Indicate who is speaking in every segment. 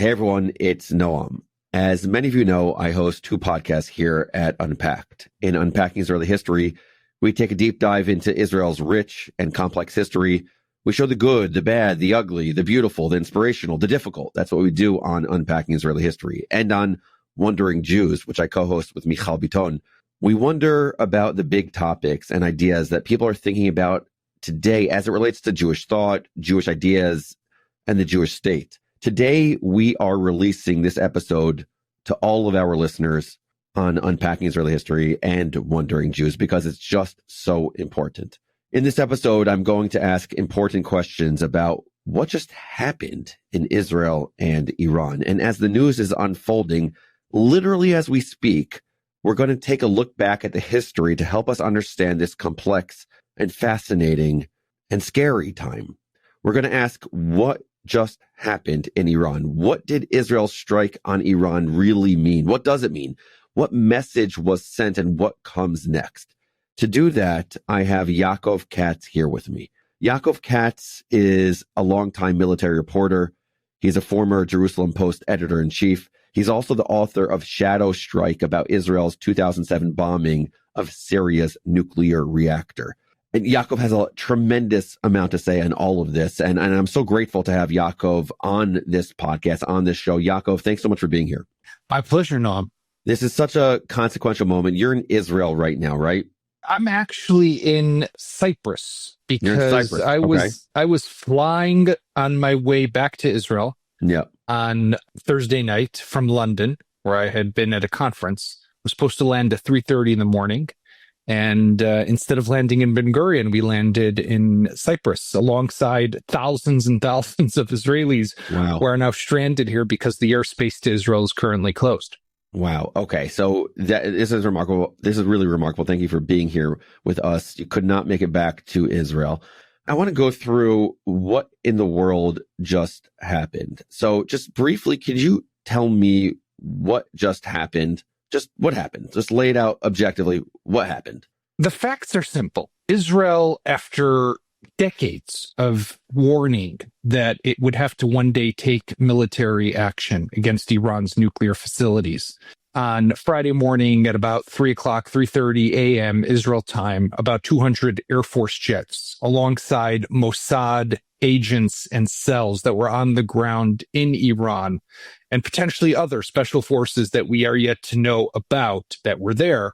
Speaker 1: Hey everyone, it's Noam. As many of you know, I host two podcasts here at Unpacked. In Unpacking Israeli History, we take a deep dive into Israel's rich and complex history. We show the good, the bad, the ugly, the beautiful, the inspirational, the difficult. That's what we do on Unpacking Israeli History. And on Wondering Jews, which I co-host with Michal Biton, we wonder about the big topics and ideas that people are thinking about today as it relates to Jewish thought, Jewish ideas, and the Jewish state. Today, we are releasing this episode to all of our listeners on Unpacking Israeli History and Wondering Jews because it's just so important. In this episode, I'm going to ask important questions about what just happened in Israel and Iran. And as the news is unfolding, literally as we speak, we're going to take a look back at the history to help us understand this complex and fascinating and scary time. We're going to ask what just happened in Iran. What did Israel's strike on Iran really mean? What does it mean? What message was sent and what comes next? To do that, I have Yaakov Katz here with me. Yaakov Katz is a longtime military reporter. He's a former Jerusalem Post editor-in-chief. He's also the author of Shadow Strike about Israel's 2007 bombing of Syria's nuclear reactor. And Yaakov has a tremendous amount to say on all of this. And I'm so grateful to have Yaakov on this podcast, on this show. Yaakov, thanks so much for being here.
Speaker 2: My pleasure, Noam.
Speaker 1: This is such a consequential moment. You're in Israel right now, right?
Speaker 2: I'm actually in Cyprus because I was flying on my way back to Israel on Thursday night from London, where I had been at a conference. I was supposed to land at 3:30 in the morning. And instead of landing in Ben Gurion, we landed in Cyprus alongside thousands and thousands of Israelis who are now stranded here because the airspace to Israel is currently closed.
Speaker 1: Wow. Okay. So this is remarkable. This is really remarkable. Thank you for being here with us. You could not make it back to Israel. I want to go through what in the world just happened. So just briefly, could you tell me what just happened? Just what happened? Just lay it out objectively. What happened?
Speaker 2: The facts are simple. Israel, after decades of warning that it would have to one day take military action against Iran's nuclear facilities, on Friday morning at about 3:30 a.m. Israel time, about 200 Air Force jets alongside Mossad agents and cells that were on the ground in Iran and potentially other special forces that we are yet to know about that were there,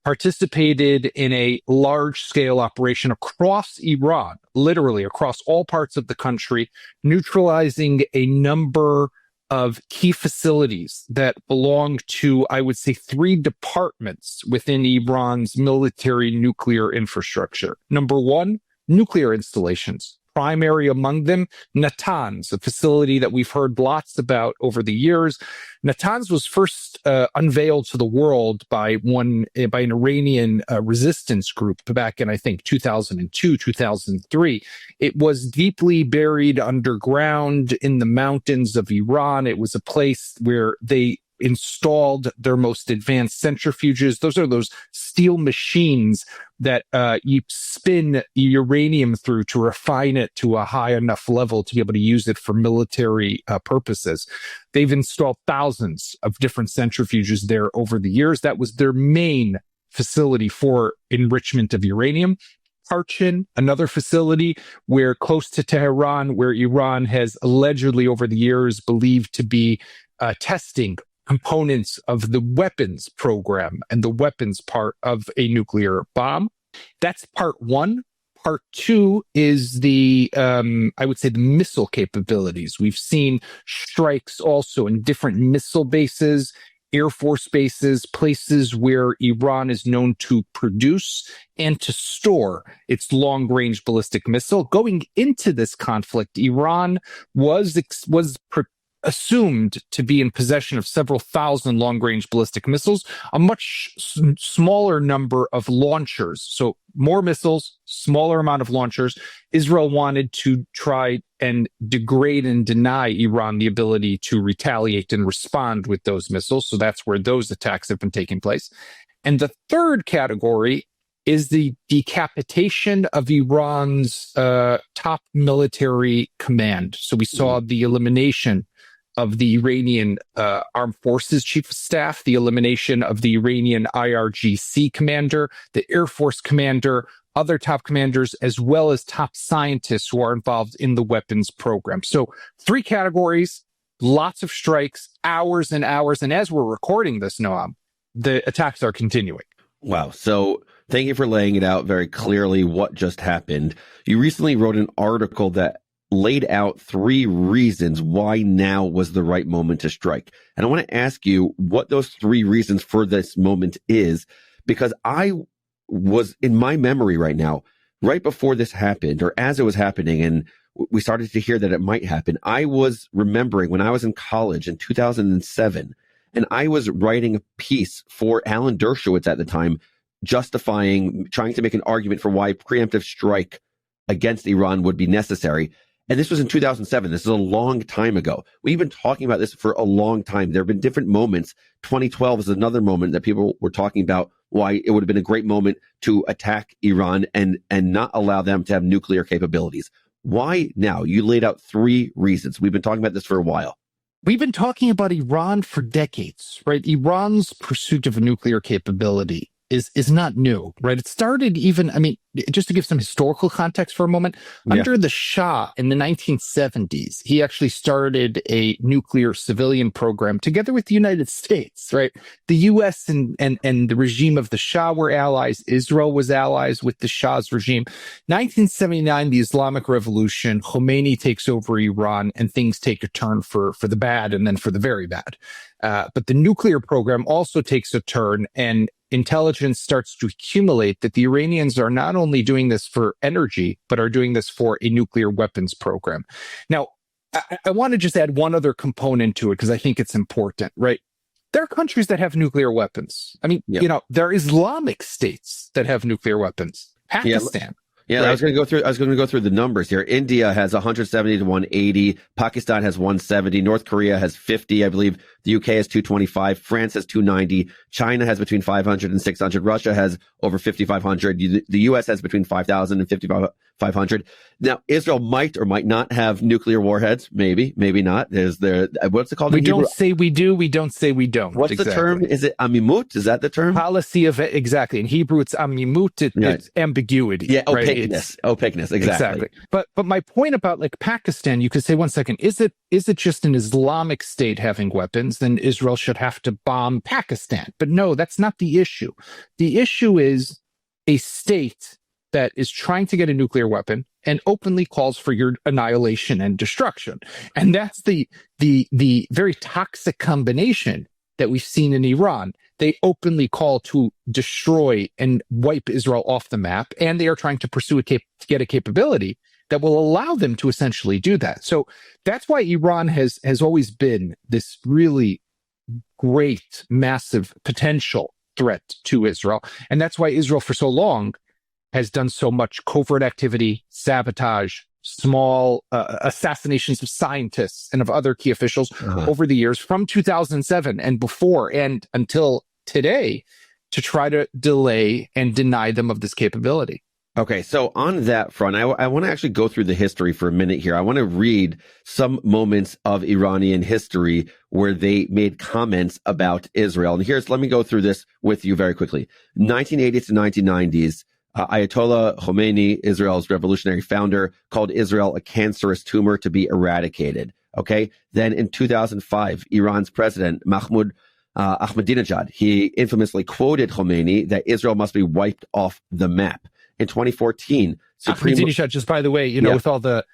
Speaker 2: participated in a large-scale operation across Iran, literally across all parts of the country, neutralizing a number of key facilities that belong to, I would say, 3 departments within Iran's military nuclear infrastructure. Number one, nuclear installations. Primary among them, Natanz, a facility that we've heard lots about over the years. Natanz was first unveiled to the world by an Iranian resistance group back in, I think, 2002, 2003. It was deeply buried underground in the mountains of Iran. It was a place where they installed their most advanced centrifuges. Those are those steel machines that you spin uranium through to refine it to a high enough level to be able to use it for military purposes. They've installed thousands of different centrifuges there over the years. That was their main facility for enrichment of uranium. Parchin, another facility where close to Tehran, where Iran has allegedly over the years believed to be testing components of the weapons program and the weapons part of a nuclear bomb. That's part one. Part two is the, I would say, the missile capabilities. We've seen strikes also in different missile bases, Air Force bases, places where Iran is known to produce and to store its long-range ballistic missile. Going into this conflict, Iran was assumed to be in possession of several thousand long-range ballistic missiles, a much smaller number of launchers. So more missiles, smaller amount of launchers. Israel wanted to try and degrade and deny Iran the ability to retaliate and respond with those missiles. So that's where those attacks have been taking place. And the third category is the decapitation of Iran's top military command. So we saw the elimination of the Iranian Armed Forces Chief of Staff, the elimination of the Iranian IRGC commander, the Air Force commander, other top commanders, as well as top scientists who are involved in the weapons program. So 3 categories, lots of strikes, hours and hours. And as we're recording this, Noam, the attacks are continuing.
Speaker 1: Wow. So thank you for laying it out very clearly what just happened. You recently wrote an article that laid out 3 reasons why now was the right moment to strike. And I want to ask you what those 3 reasons for this moment is, because I was in my memory right now, right before this happened, or as it was happening, and we started to hear that it might happen, I was remembering when I was in college in 2007, and I was writing a piece for Alan Dershowitz at the time, trying to make an argument for why preemptive strike against Iran would be necessary. And this was in 2007. This is a long time ago. We've been talking about this for a long time. There have been different moments. 2012 is another moment that people were talking about why it would have been a great moment to attack Iran and not allow them to have nuclear capabilities. Why now? You laid out 3 reasons. We've been talking about this for a while.
Speaker 2: We've been talking about Iran for decades, right? Iran's pursuit of a nuclear capability is not new, right? It started just to give some historical context for a moment, under the Shah in the 1970s, he actually started a nuclear civilian program together with the United States, right? The U.S. and the regime of the Shah were allies. Israel was allies with the Shah's regime. 1979, the Islamic Revolution, Khomeini takes over Iran, and things take a turn for the bad and then for the very bad. But the nuclear program also takes a turn, and intelligence starts to accumulate that the Iranians are not only doing this for energy, but are doing this for a nuclear weapons program. Now, I want to just add one other component to it because I think it's important, right? There are countries that have nuclear weapons. I mean, there are Islamic states that have nuclear weapons. Pakistan.
Speaker 1: Yeah, right. I was going to go through the numbers here. India has 170 to 180. Pakistan has 170. North Korea has 50. I believe the UK has 225. France has 290. China has between 500 and 600. Russia has over 5,500. The US has between 5,000 and 5,500. Now, Israel might or might not have nuclear warheads. Maybe not. What's it called?
Speaker 2: We don't say we do. We don't say we don't.
Speaker 1: What's the term? Is it amimut? Is that the term?
Speaker 2: Policy of exactly. In Hebrew, it's amimut. It's ambiguity.
Speaker 1: Yeah,
Speaker 2: right?
Speaker 1: Opaqueness. Exactly.
Speaker 2: But my point about like Pakistan, you could say, one second, is it just an Islamic state having weapons? Then Israel should have to bomb Pakistan. But no, that's not the issue. The issue is a state that is trying to get a nuclear weapon and openly calls for your annihilation and destruction. And that's the very toxic combination that we've seen in Iran. They openly call to destroy and wipe Israel off the map, and they are trying to pursue to get a capability that will allow them to essentially do that. So that's why Iran has always been this really great, massive potential threat to Israel. And that's why Israel for so long has done so much covert activity, sabotage, small assassinations of scientists and of other key officials over the years from 2007 and before and until today to try to delay and deny them of this capability.
Speaker 1: Okay, so on that front, I want to actually go through the history for a minute here. I want to read some moments of Iranian history where they made comments about Israel. And let me go through this with you very quickly. 1980s to 1990s, Ayatollah Khomeini, Israel's revolutionary founder, called Israel a cancerous tumor to be eradicated. Okay. Then in 2005, Iran's president, Mahmoud Ahmadinejad, he infamously quoted Khomeini that Israel must be wiped off the map. In 2014,
Speaker 2: Ahmadinejad, just by the way, with all the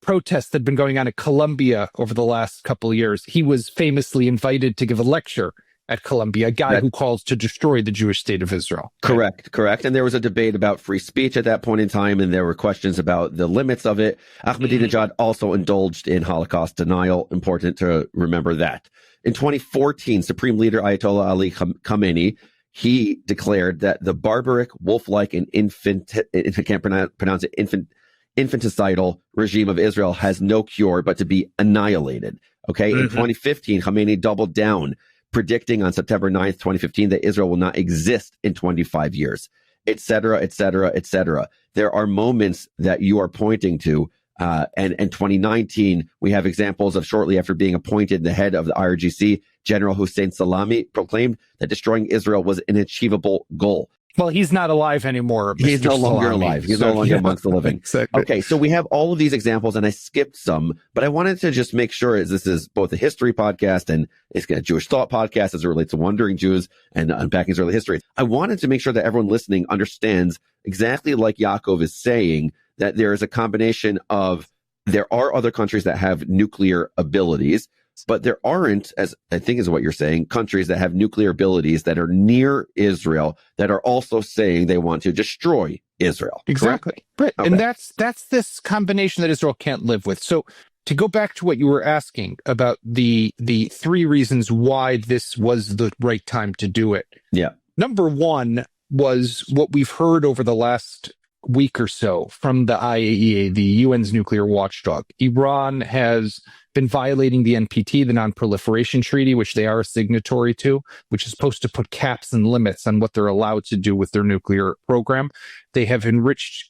Speaker 2: protests that have been going on in Colombia over the last couple of years, he was famously invited to give a lecture at Columbia, a guy who calls to destroy the Jewish state of Israel.
Speaker 1: Correct. And there was a debate about free speech at that point in time, and there were questions about the limits of it. Ahmadinejad also indulged in Holocaust denial. Important to remember that. In 2014, Supreme Leader Ayatollah Ali Khamenei, he declared that the barbaric, wolf-like, and infanticidal regime of Israel has no cure but to be annihilated. Okay. In 2015, Khamenei doubled down, predicting on September 9th, 2015, that Israel will not exist in 25 years, et cetera, et cetera, et cetera. There are moments that you are pointing to And in 2019, we have examples of shortly after being appointed the head of the IRGC, General Hussein Salami proclaimed that destroying Israel was an achievable goal.
Speaker 2: Well, he's not alive anymore.
Speaker 1: He's no longer alive. He's no longer amongst the living.
Speaker 2: Exactly.
Speaker 1: Okay, so we have all of these examples, and I skipped some, but I wanted to just make sure this is both a history podcast and it's a Jewish thought podcast as it relates to wandering Jews and unpacking early history. I wanted to make sure that everyone listening understands exactly like Yaakov is saying that there is a combination of there are other countries that have nuclear abilities, but there aren't, as I think is what you're saying, countries that have nuclear abilities that are near Israel that are also saying they want to destroy Israel.
Speaker 2: Exactly. Right.
Speaker 1: Okay.
Speaker 2: And that's this combination that Israel can't live with. So to go back to what you were asking about the three reasons why this was the right time to do it.
Speaker 1: Yeah.
Speaker 2: Number one was what we've heard over the last week or so from the IAEA, the UN's nuclear watchdog. Iran has been violating the NPT, the Non-Proliferation Treaty, which they are a signatory to, which is supposed to put caps and limits on what they're allowed to do with their nuclear program. They have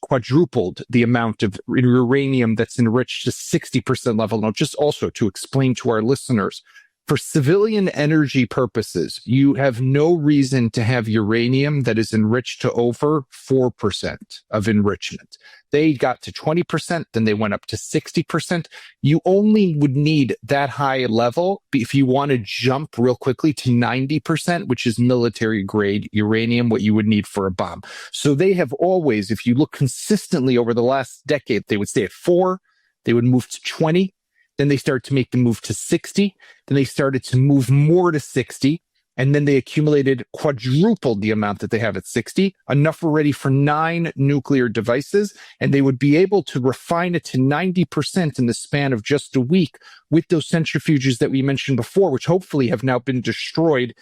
Speaker 2: quadrupled the amount of uranium that's enriched to 60% level. Now, just also to explain to our listeners, for civilian energy purposes, you have no reason to have uranium that is enriched to over 4% of enrichment. They got to 20%, then they went up to 60%. You only would need that high level if you want to jump real quickly to 90%, which is military grade uranium, what you would need for a bomb. So they have always, if you look consistently over the last decade, they would stay at 4, they would move to 20. Then they started to make the move to 60. Then they started to move more to 60. And then they quadrupled the amount that they have at 60, enough already for 9 nuclear devices. And they would be able to refine it to 90% in the span of just a week with those centrifuges that we mentioned before, which hopefully have now been destroyed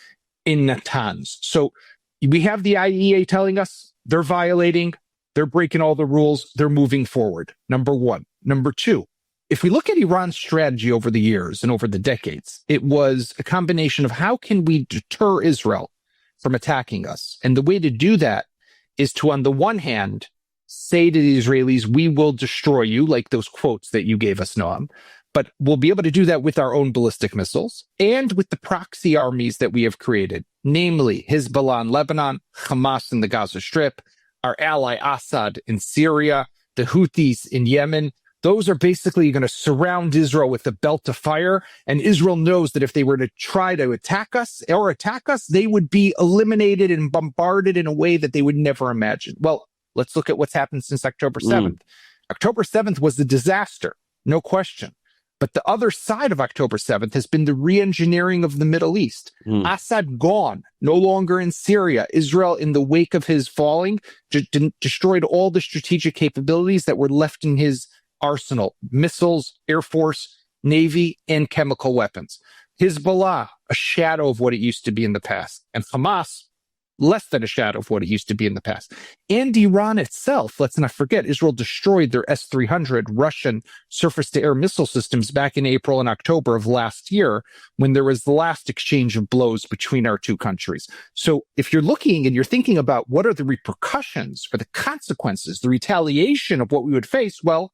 Speaker 2: in Natanz. So we have the IAEA telling us they're violating, they're breaking all the rules, they're moving forward. Number one. Number two. If we look at Iran's strategy over the years and over the decades, it was a combination of how can we deter Israel from attacking us? And the way to do that is to, on the one hand, say to the Israelis, we will destroy you, like those quotes that you gave us, Noam. But we'll be able to do that with our own ballistic missiles and with the proxy armies that we have created, namely Hezbollah in Lebanon, Hamas in the Gaza Strip, our ally Assad in Syria, the Houthis in Yemen. Those are basically going to surround Israel with a belt of fire. And Israel knows that if they were to try to attack us, they would be eliminated and bombarded in a way that they would never imagine. Well, let's look at what's happened since October 7th. October 7th was a disaster, no question. But the other side of October 7th has been the re-engineering of the Middle East. Assad gone, no longer in Syria. Israel, in the wake of his falling, destroyed all the strategic capabilities that were left in his arsenal, missiles, Air Force, Navy, and chemical weapons. Hezbollah, a shadow of what it used to be in the past. And Hamas, less than a shadow of what it used to be in the past. And Iran itself, let's not forget, Israel destroyed their S-300 Russian surface-to-air missile systems back in April and October of last year when there was the last exchange of blows between our two countries. So if you're looking and you're thinking about what are the repercussions or the consequences, the retaliation of what we would face, well,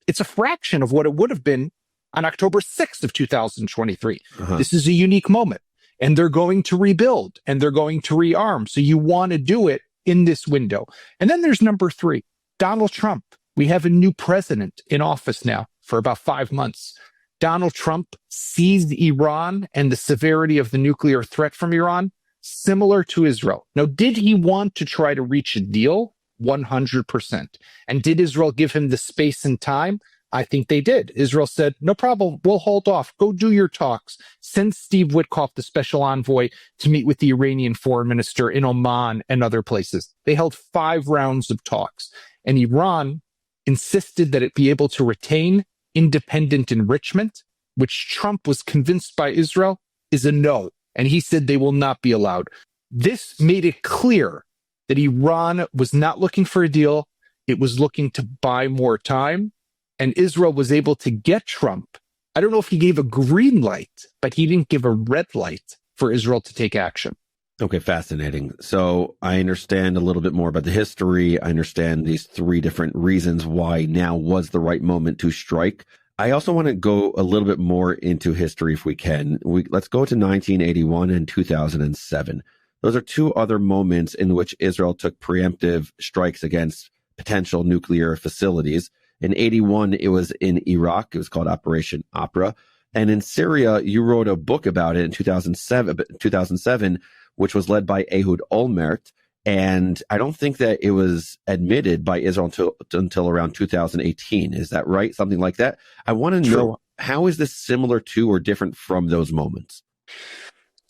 Speaker 2: it's a fraction of what it would have been on October 6th of 2023. This is a unique moment. And they're going to rebuild and they're going to rearm. So you want to do it in this window. And then there's number 3, Donald Trump. We have a new president in office now for about 5 months. Donald Trump sees Iran and the severity of the nuclear threat from Iran similar to Israel. Now, did he want to try to reach a deal? 100%. And did Israel give him the space and time? I think they did. Israel said, no problem, we'll hold off. Go do your talks. Send Steve Witkoff, the special envoy, to meet with the Iranian foreign minister in Oman and other places. They held 5 rounds of talks. And Iran insisted that it be able to retain independent enrichment, which Trump was convinced by Israel is a no. And he said they will not be allowed. This made it clear that Iran was not looking for a deal. It was looking to buy more time. And Israel was able to get Trump. I don't know if he gave a green light, but he didn't give a red light for Israel to take action.
Speaker 1: Okay, fascinating. So I understand a little bit more about the history. I understand these three different reasons why now was the right moment to strike. I also want to go a little bit more into history if we can. Let's go to 1981 and 2007. Those are two other moments in which Israel took preemptive strikes against potential nuclear facilities. In 81, it was in Iraq. It was called Operation Opera. And in Syria, you wrote a book about it in 2007, which was led by Ehud Olmert. And I don't think that it was admitted by Israel until around 2018. Is that right? Something like that. I want to know, how is this similar to or different from those moments?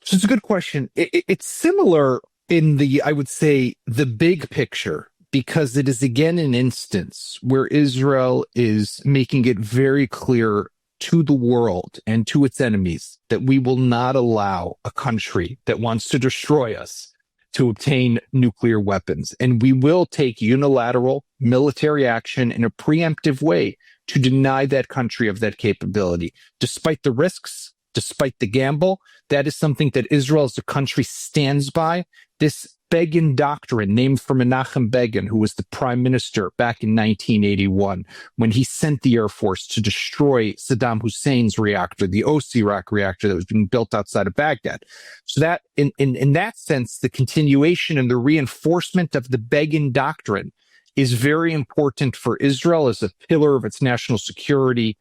Speaker 2: So it's a good question. It's similar in I would say, the big picture, because it is again an instance where Israel is making it very clear to the world and to its enemies that we will not allow a country that wants to destroy us to obtain nuclear weapons. And we will take unilateral military action in a preemptive way to deny that country of that capability. Despite the risks, despite the gamble, that is something that Israel as a country stands by. This Begin Doctrine, named for Menachem Begin, who was the prime minister back in 1981, when he sent the Air Force to destroy Saddam Hussein's reactor, the Osirak reactor that was being built outside of Baghdad. So that, in that sense, the continuation and the reinforcement of the Begin Doctrine is very important for Israel as a pillar of its national security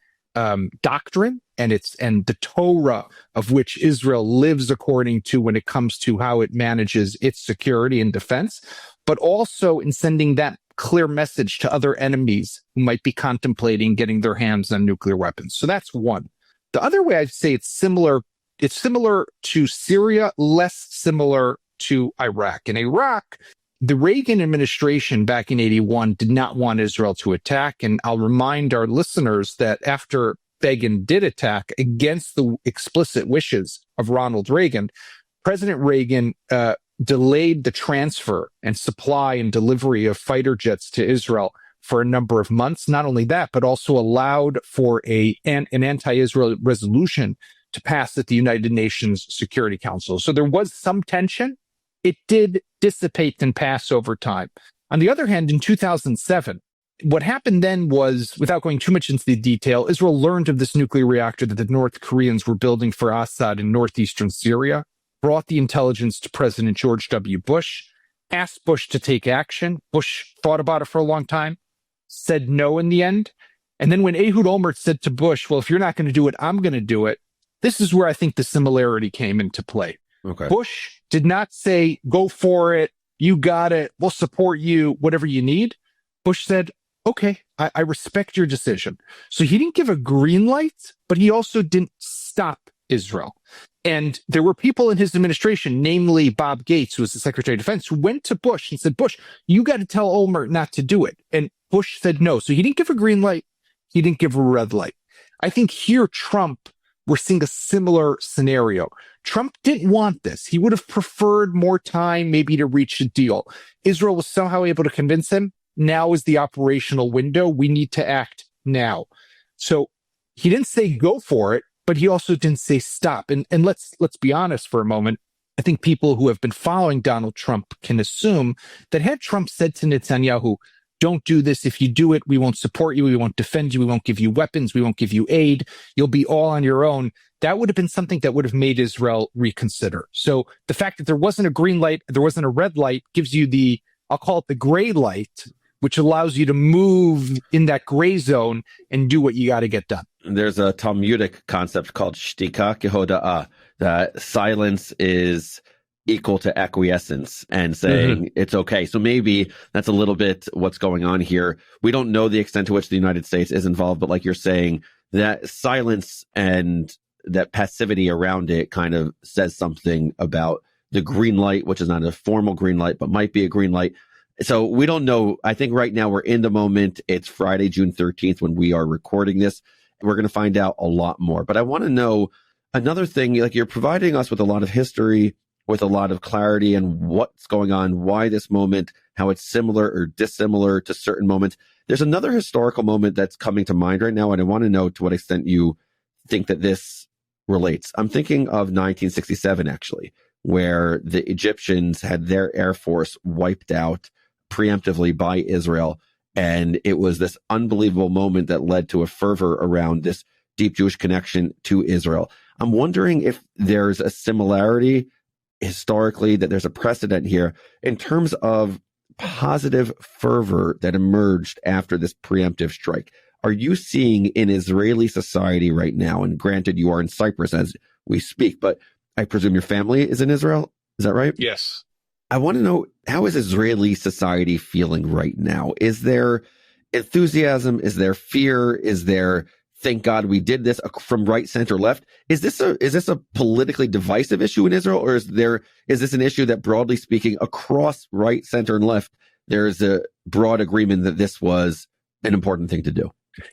Speaker 2: doctrine and the Torah of which Israel lives according to when it comes to how it manages its security and defense, but also in sending that clear message to other enemies who might be contemplating getting their hands on nuclear weapons. So that's one. The other way I'd say it's similar to Syria, less similar to Iraq. In Iraq, the Reagan administration back in 81 did not want Israel to attack. And I'll remind our listeners that after Begin did attack against the explicit wishes of Ronald Reagan, President Reagan delayed the transfer and supply and delivery of fighter jets to Israel for a number of months. Not only that, but also allowed for an anti-Israel resolution to pass at the United Nations Security Council. So there was some tension. It did dissipate and pass over time. On the other hand, in 2007, what happened then was, without going too much into the detail, Israel learned of this nuclear reactor that the North Koreans were building for Assad in northeastern Syria, brought the intelligence to President George W. Bush, asked Bush to take action. Bush thought about it for a long time, said no in the end. And then when Ehud Olmert said to Bush, well, if you're not going to do it, I'm going to do it, this is where I think the similarity came into play.
Speaker 1: Okay.
Speaker 2: Bush did not say, go for it, you got it, we'll support you, whatever you need. Bush said, okay, I respect your decision. So he didn't give a green light, but he also didn't stop Israel. And there were people in his administration, namely Bob Gates, who was the Secretary of Defense, who went to Bush and said, Bush, you got to tell Olmert not to do it. And Bush said no. So he didn't give a green light. He didn't give a red light. I think here, Trump, we're seeing a similar scenario. Trump didn't want this. He would have preferred more time, maybe to reach a deal. Israel was somehow able to convince him. Now is the operational window. We need to act now. So he didn't say go for it, but he also didn't say stop. And let's be honest for a moment. I think people who have been following Donald Trump can assume that had Trump said to Netanyahu, don't do this. If you do it, we won't support you. We won't defend you. We won't give you weapons. We won't give you aid. You'll be all on your own. That would have been something that would have made Israel reconsider. So the fact that there wasn't a green light, there wasn't a red light, gives you I'll call it the gray light, which allows you to move in that gray zone and do what you got to get done.
Speaker 1: There's a Talmudic concept called shtika kehoda'ah, that silence is equal to acquiescence and saying it's okay. So maybe that's a little bit what's going on here. We don't know the extent to which the United States is involved, but like you're saying, that silence and that passivity around it kind of says something about the green light, which is not a formal green light, but might be a green light. So we don't know. I think right now we're in the moment. It's Friday, June 13th, when we are recording this. We're going to find out a lot more. But I want to know another thing, like you're providing us with a lot of history, with a lot of clarity and what's going on, why this moment, how it's similar or dissimilar to certain moments. There's another historical moment that's coming to mind right now, and I want to know to what extent you think that this relates. I'm thinking of 1967, actually, where the Egyptians had their air force wiped out preemptively by Israel. And it was this unbelievable moment that led to a fervor around this deep Jewish connection to Israel. I'm wondering if there's a similarity historically, that there's a precedent here in terms of positive fervor that emerged after this preemptive strike. Are you seeing in Israeli society right now, and granted you are in Cyprus as we speak, but I presume your family is in Israel? Is that right?
Speaker 2: Yes.
Speaker 1: I want to know, how is Israeli society feeling right now? Is there enthusiasm? Is there fear? Is there, thank God we did this, from right, center, left? Is this a politically divisive issue in Israel, or is this an issue that, broadly speaking, across right, center, and left, there is a broad agreement that this was an important thing to do?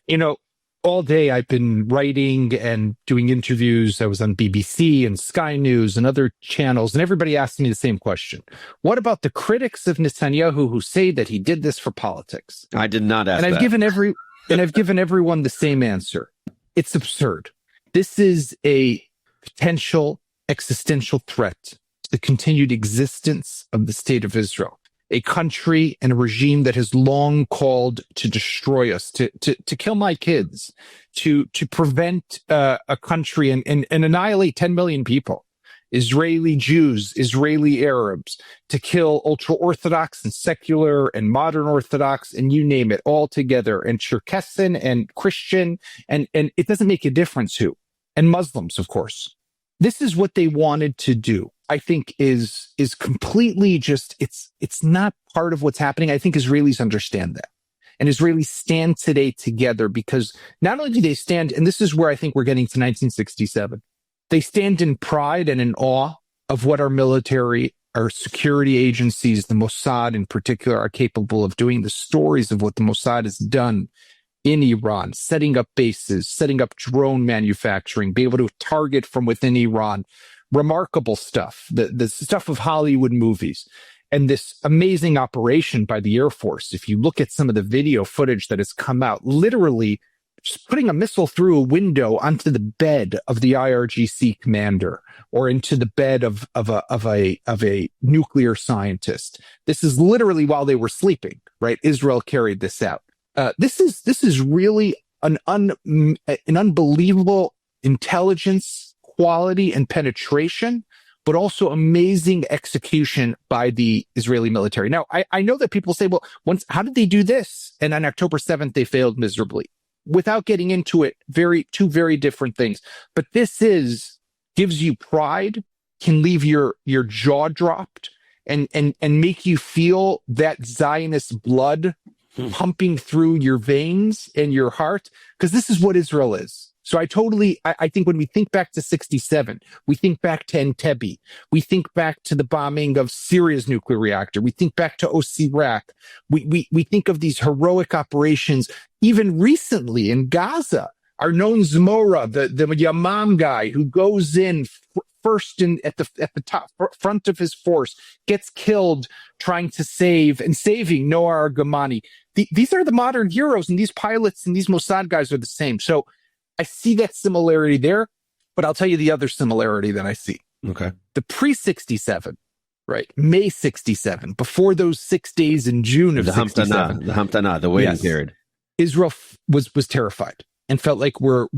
Speaker 2: You know, all day I've been writing and doing interviews. I was on BBC and Sky News and other channels, and everybody asked me the same question. What about the critics of Netanyahu who say that he did this for politics?
Speaker 1: I did not ask
Speaker 2: that. I've given everyone the same answer. It's absurd. This is a potential existential threat to the continued existence of the state of Israel, a country and a regime that has long called to destroy us, to kill my kids, to prevent a country and annihilate 10 million people, Israeli Jews, Israeli Arabs, to kill ultra-Orthodox and secular and modern Orthodox, and you name it, all together, and Cherkessan and Christian, and it doesn't make a difference who, and Muslims, of course. This is what they wanted to do. I think is completely just, it's not part of what's happening. I think Israelis understand that. And Israelis stand today together because not only do they stand, and this is where I think we're getting to 1967, they stand in pride and in awe of what our military, our security agencies, the Mossad in particular, are capable of doing, the stories of what the Mossad has done in Iran, setting up bases, setting up drone manufacturing, be able to target from within Iran. Remarkable stuff, the stuff of Hollywood movies, and this amazing operation by the Air Force. If you look at some of the video footage that has come out, literally just putting a missile through a window onto the bed of the IRGC commander or into the bed of a nuclear scientist. This is literally while they were sleeping, right? Israel carried this out. This is really an unbelievable intelligence, quality, and penetration, but also amazing execution by the Israeli military. Now, I know that people say, well, how did they do this? And on October 7th, they failed miserably. Without getting into it, two very different things. But this gives you pride, can leave your jaw dropped, and make you feel that Zionist blood pumping through your veins and your heart, because this is what Israel is. So I think when we think back to 67, we think back to Entebbe, we think back to the bombing of Syria's nuclear reactor, we think back to Osirak, we think of these heroic operations, even recently in Gaza, our known Zmora, the Yamam guy who goes in first at the top front of his force, gets killed trying to saving Noah Argamani. These are the modern heroes, and these pilots and these Mossad guys are the same. So I see that similarity there, but I'll tell you the other similarity that I see.
Speaker 1: Okay. The
Speaker 2: pre-67, right? May 67, before those 6 days in June of 67.
Speaker 1: The Hamtanah, the waiting period.
Speaker 2: Israel was terrified and felt like we're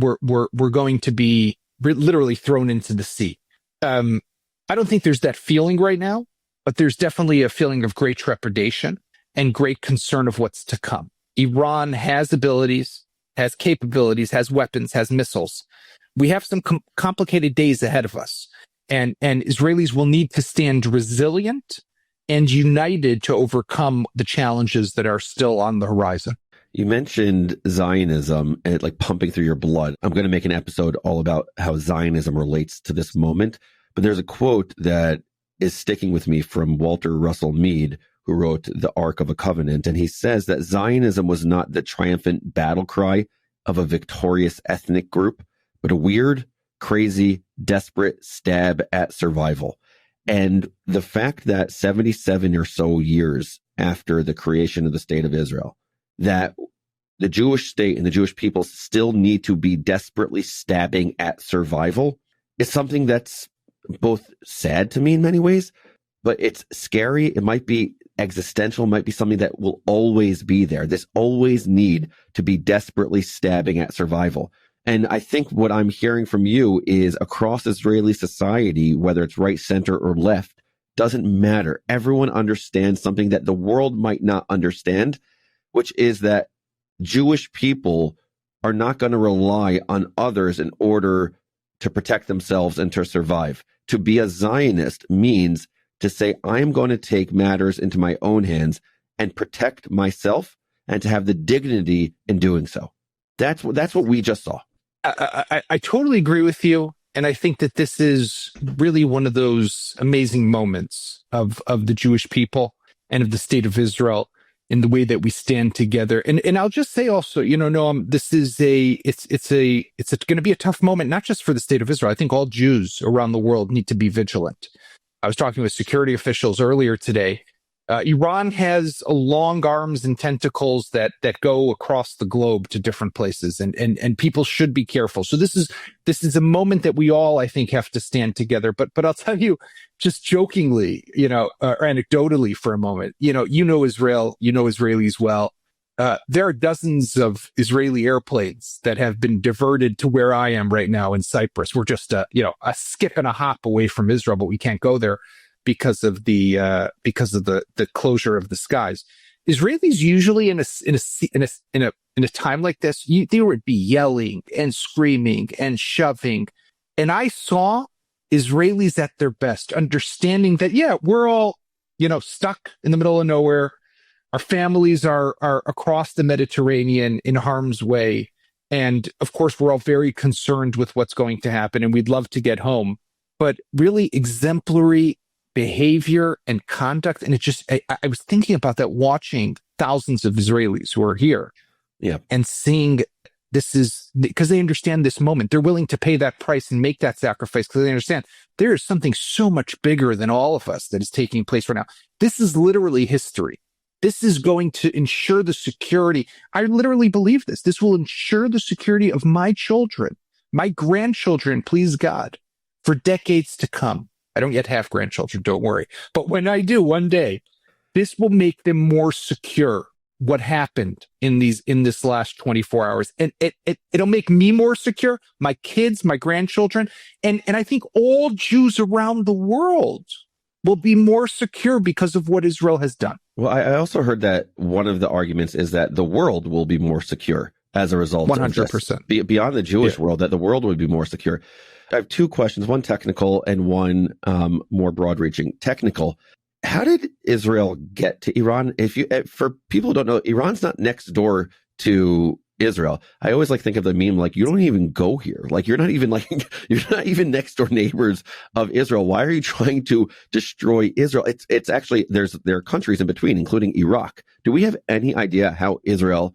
Speaker 2: going to be literally thrown into the sea. I don't think there's that feeling right now, but there's definitely a feeling of great trepidation and great concern of what's to come. Iran has abilities, has capabilities, has weapons, has missiles. We have some complicated days ahead of us. And Israelis will need to stand resilient and united to overcome the challenges that are still on the horizon.
Speaker 1: You mentioned Zionism and like pumping through your blood. I'm going to make an episode all about how Zionism relates to this moment. But there's a quote that is sticking with me from Walter Russell Mead, who wrote The Ark of a Covenant. And he says that Zionism was not the triumphant battle cry of a victorious ethnic group, but a weird, crazy, desperate stab at survival. And the fact that 77 or so years after the creation of the state of Israel, that the Jewish state and the Jewish people still need to be desperately stabbing at survival is something that's both sad to me in many ways, but it's scary. It might be existential, might be something that will always be there. This always need to be desperately stabbing at survival. And I think what I'm hearing from you is across Israeli society, whether it's right, center, or left, doesn't matter. Everyone understands something that the world might not understand, which is that Jewish people are not going to rely on others in order to protect themselves and to survive. To be a Zionist means to say, I'm going to take matters into my own hands and protect myself, and to have the dignity in doing so. That's what we just saw.
Speaker 2: I totally agree with you. And I think that this is really one of those amazing moments of the Jewish people and of the state of Israel in the way that we stand together. And I'll just say also, Noam, this is it's going to be a tough moment, not just for the state of Israel. I think all Jews around the world need to be vigilant. I was talking with security officials earlier today. Iran has long arms and tentacles that go across the globe to different places, and people should be careful. So this is a moment that we all, I think, have to stand together. But I'll tell you, just jokingly, or anecdotally for a moment, Israel, Israelis well. There are dozens of Israeli airplanes that have been diverted to where I am right now in Cyprus. We're just a skip and a hop away from Israel, but we can't go there because of the closure of the skies. Israelis usually in a time like this, they would be yelling and screaming and shoving, and I saw Israelis at their best, understanding that we're all stuck in the middle of nowhere. Our families are across the Mediterranean in harm's way, and of course we're all very concerned with what's going to happen, and we'd love to get home. But really exemplary behavior and conduct. And I was thinking about that, watching thousands of Israelis who are here and seeing this is because they understand this moment. They're willing to pay that price and make that sacrifice because they understand there is something so much bigger than all of us that is taking place right now. This is literally history. This is going to ensure the security. I literally believe this. This will ensure the security of my children, my grandchildren, please God, for decades to come. I don't yet have grandchildren, don't worry. But when I do one day, this will make them more secure. What happened in this last 24 hours. And it'll make me more secure, my kids, my grandchildren, and I think all Jews around the world will be more secure because of what Israel has done.
Speaker 1: Well, I also heard that one of the arguments is that the world will be more secure as a result
Speaker 2: 100%.
Speaker 1: of this. Beyond the Jewish world, that the world would be more secure. I have two questions, one technical and one more broad-reaching. Technical, how did Israel get to Iran? For people who don't know, Iran's not next door to Israel. I always think of the meme you don't even go here. You're not even next door neighbors of Israel. Why are you trying to destroy Israel? It's actually there are countries in between, including Iraq. Do we have any idea how Israel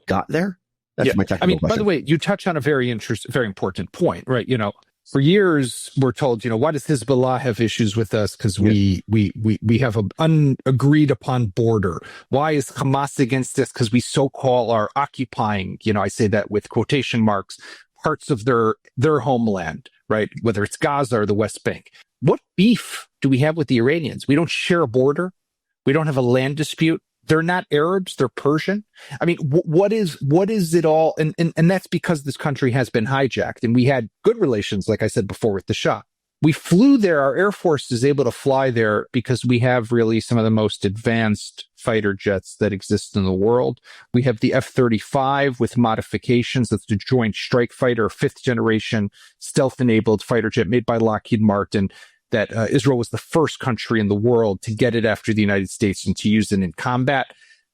Speaker 1: got there? That's my technical question.
Speaker 2: By the way, you touch on a very important point, right? For years, we're told, why does Hezbollah have issues with us? Because we have an unagreed upon border. Why is Hamas against us? Because we so-called are occupying, I say that with quotation marks, parts of their homeland, right? Whether it's Gaza or the West Bank. What beef do we have with the Iranians? We don't share a border. We don't have a land dispute. They're not Arabs, they're Persian. I mean, what is it all? And that's because this country has been hijacked, and we had good relations, like I said before, with the Shah. We flew there. Our Air Force is able to fly there because we have really some of the most advanced fighter jets that exist in the world. We have the F-35 with modifications. That's the Joint Strike Fighter, fifth generation stealth-enabled fighter jet made by Lockheed Martin. That Israel was the first country in the world to get it after the United States and to use it in combat.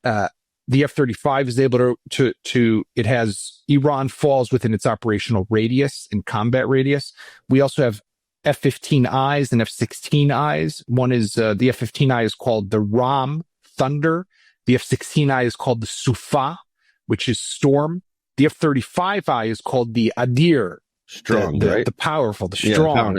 Speaker 2: The F-35 is able to it has Iran falls within its operational radius and combat radius. We also have F-15Is and F-16Is. One is the F-15I is called the Ram, Thunder. The F-16I is called the Sufa, which is Storm. The F-35I is called the Adir,
Speaker 1: strong,
Speaker 2: right? The powerful, the strong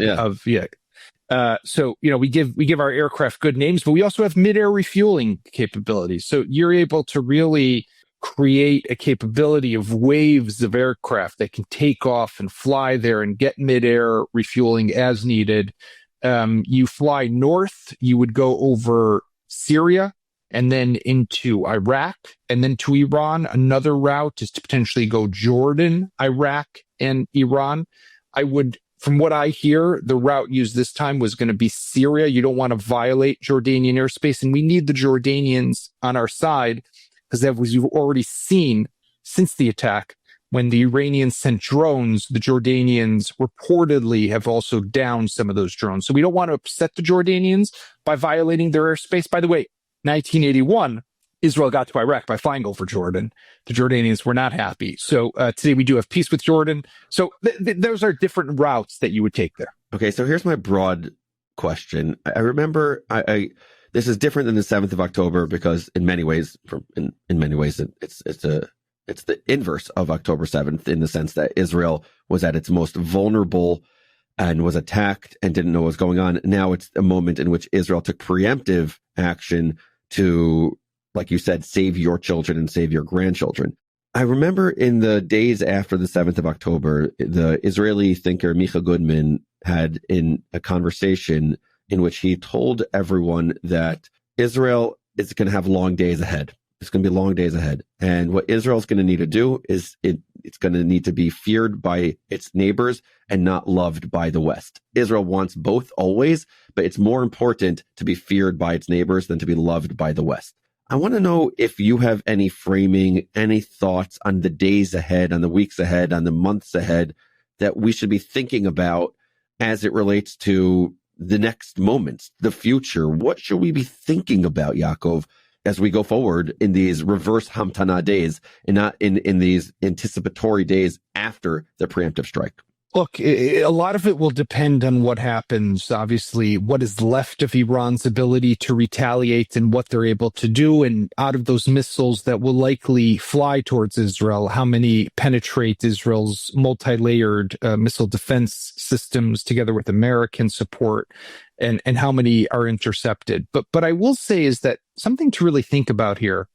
Speaker 2: So, we give our aircraft good names, but we also have mid-air refueling capabilities. So you're able to really create a capability of waves of aircraft that can take off and fly there and get mid-air refueling as needed. You fly north, you would go over Syria and then into Iraq and then to Iran. Another route is to potentially go Jordan, Iraq, and Iran. From what I hear, the route used this time was going to be Syria. You don't want to violate Jordanian airspace, and we need the Jordanians on our side because as you've already seen since the attack, when the Iranians sent drones, the Jordanians reportedly have also downed some of those drones. So we don't want to upset the Jordanians by violating their airspace. By the way, 1981, Israel got to Iraq by flying over Jordan. The Jordanians were not happy. So today we do have peace with Jordan. So those are different routes that you would take there.
Speaker 1: Okay, so here's my broad question. I remember this is different than the 7th of October because in many ways, it's the inverse of October 7th in the sense that Israel was at its most vulnerable and was attacked and didn't know what was going on. Now it's a moment in which Israel took preemptive action to, like you said, save your children and save your grandchildren. I remember in the days after the 7th of October, the Israeli thinker Micha Goodman had in a conversation in which he told everyone that Israel is going to have long days ahead. It's going to be long days ahead. And what Israel's going to need to do is it's going to need to be feared by its neighbors and not loved by the West. Israel wants both always, but it's more important to be feared by its neighbors than to be loved by the West. I want to know if you have any framing, any thoughts on the days ahead, on the weeks ahead, on the months ahead that we should be thinking about as it relates to the next moments, the future. What should we be thinking about, Yaakov, as we go forward in these reverse Hamtana days and not in these anticipatory days after the preemptive strike?
Speaker 2: Look, a lot of it will depend on what happens. Obviously, what is left of Iran's ability to retaliate and what they're able to do. And out of those missiles that will likely fly towards Israel, how many penetrate Israel's multi-layered missile defense systems together with American support, and how many are intercepted. But I will say is that something to really think about here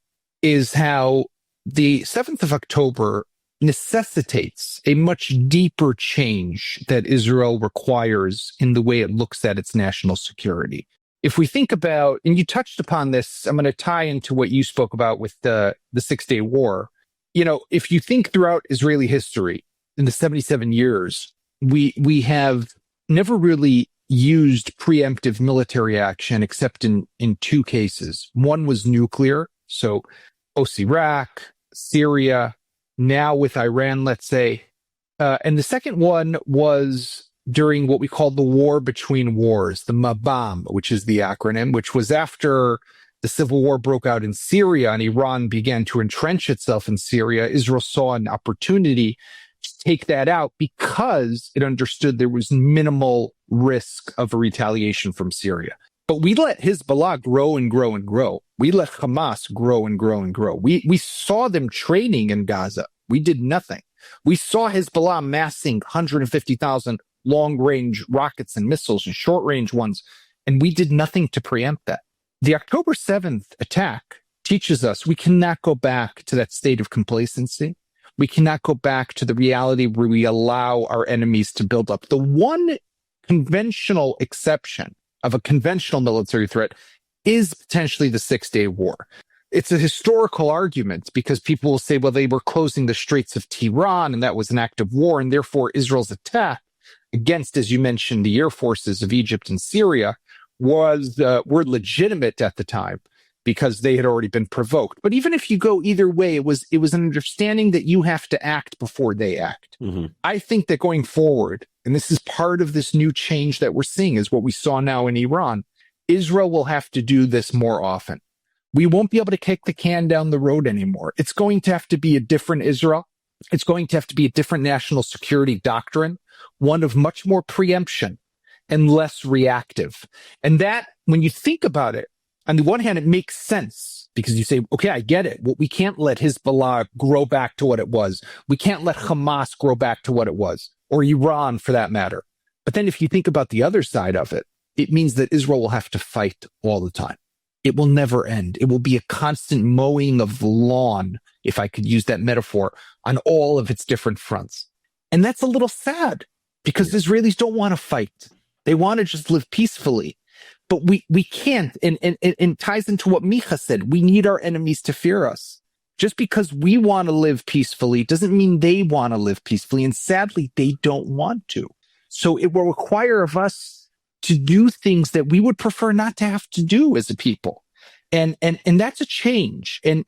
Speaker 2: is how the 7th of October necessitates a much deeper change that Israel requires in the way it looks at its national security. If we think about, and you touched upon this, I'm going to tie into what you spoke about with the 6-Day War. You know, if you think throughout Israeli history in the 77 years, we have never really used preemptive military action except in two cases. One was nuclear, so Iraq, Syria, now with Iran, let's say. And the second one was during what we call the war between wars, the Mabam, which is the acronym, which was after the civil war broke out in Syria and Iran began to entrench itself in Syria. Israel saw an opportunity to take that out because it understood there was minimal risk of a retaliation from Syria. But we let Hezbollah grow and grow and grow. We let Hamas grow and grow and grow. We saw them training in Gaza. We did nothing. We saw Hezbollah massing 150,000 long-range rockets and missiles and short-range ones, and we did nothing to preempt that. The October 7th attack teaches us we cannot go back to that state of complacency. We cannot go back to the reality where we allow our enemies to build up. The one conventional exception of a conventional military threat is potentially the 6-Day War. It's a historical argument because people will say, well, they were closing the Straits of Tehran and that was an act of war, and therefore Israel's attack against, as you mentioned, the air forces of Egypt and Syria were legitimate at the time because they had already been provoked. But even if you go either way, it was an understanding that you have to act before they act. Mm-hmm. I think that going forward, and this is part of this new change that we're seeing, is what we saw now in Iran, Israel will have to do this more often. We won't be able to kick the can down the road anymore. It's going to have to be a different Israel. It's going to have to be a different national security doctrine, one of much more preemption and less reactive. And that, when you think about it, on the one hand, it makes sense because you say, okay, I get it. Well, we can't let Hezbollah grow back to what it was. We can't let Hamas grow back to what it was, or Iran for that matter. But then if you think about the other side of it, it means that Israel will have to fight all the time. It will never end. It will be a constant mowing of the lawn, if I could use that metaphor, on all of its different fronts. And that's a little sad because Israelis don't want to fight. They want to just live peacefully. But we can't. And it ties into what Micha said. We need our enemies to fear us. Just because we want to live peacefully doesn't mean they want to live peacefully. And sadly, they don't want to. So it will require of us to do things that we would prefer not to have to do as a people. And that's a change. And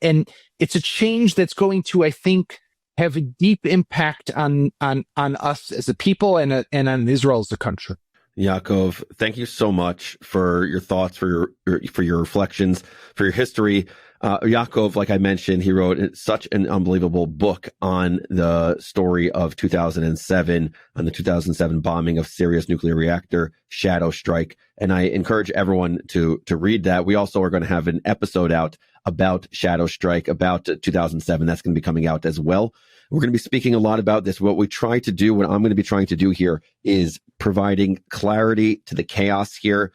Speaker 2: it's a change that's going to, I think, have a deep impact on us as a people and on Israel as a country.
Speaker 1: Yaakov, thank you so much for your thoughts, for your reflections, for your history. Yaakov, like I mentioned, he wrote such an unbelievable book on the story of 2007, on the 2007 bombing of Syria's nuclear reactor, Shadow Strike. And I encourage everyone to read that. We also are going to have an episode out about Shadow Strike, about 2007. That's going to be coming out as well. We're going to be speaking a lot about this. What I'm going to be trying to do here is providing clarity to the chaos here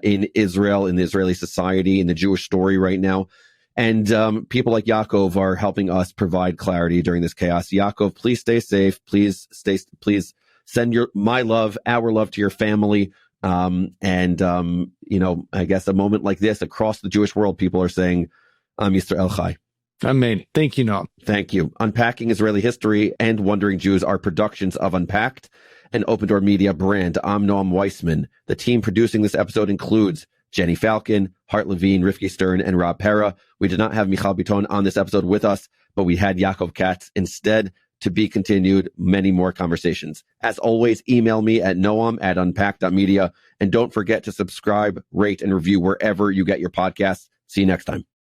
Speaker 1: in Israel, in the Israeli society, in the Jewish story right now. And people like Yaakov are helping us provide clarity during this chaos. Yaakov, please stay safe. Please send our love to your family. I guess a moment like this across the Jewish world, people are saying, Am Yisrael Chai.
Speaker 2: Amen. Thank you, Noam.
Speaker 1: Thank you. Unpacking Israeli History and Wandering Jews are productions of Unpacked, an OpenDor Media brand. I'm Noam Weissman. The team producing this episode includes Jenny Falcon, Hart Levine, Rifki Stern, and Rob Pera. We did not have Michal Biton on this episode with us, but we had Yaakov Katz instead. To be continued, many more conversations. As always, email me at noam@unpacked.media. And don't forget to subscribe, rate, and review wherever you get your podcasts. See you next time.